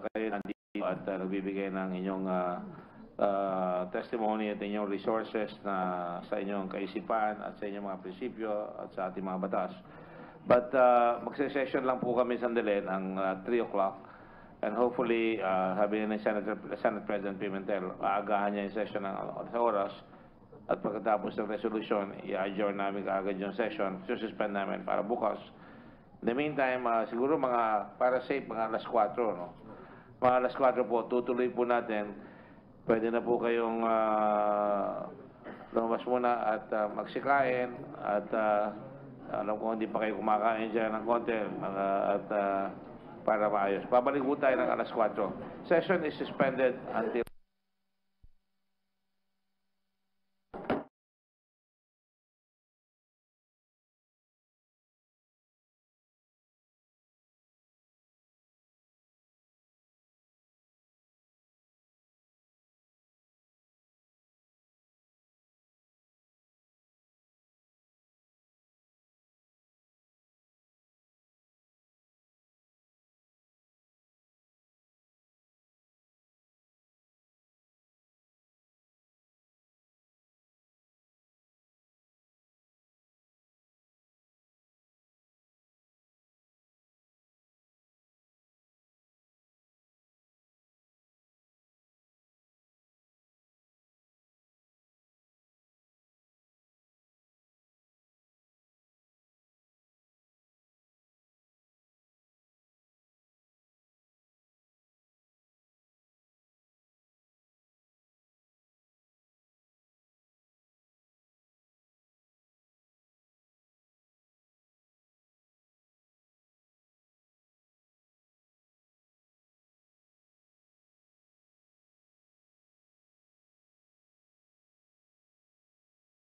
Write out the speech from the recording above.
kayo nandito at nagbibigay ng inyong testimony at inyong resources na sa inyong kaisipan at sa inyong mga prinsipyo at sa ating mga batas. But magse-session lang po kami sandali ng 3 o'clock and hopefully sabi ni Senate President Pimentel, aagahan niya yung session ng sa oras at pagkatapos ng resolution, i-adjourn namin kaagad yung session, suspend namin para bukas. In the meantime, siguro para safe, mga alas 4, no? Mga alas 4 po, tutuloy po natin. Pwede na po kayong lumabas muna at magsikain at alam ko hindi pa kayo kumakain dyan ng konti at para maayos. Babalik po tayo ng alas 4. Session is suspended until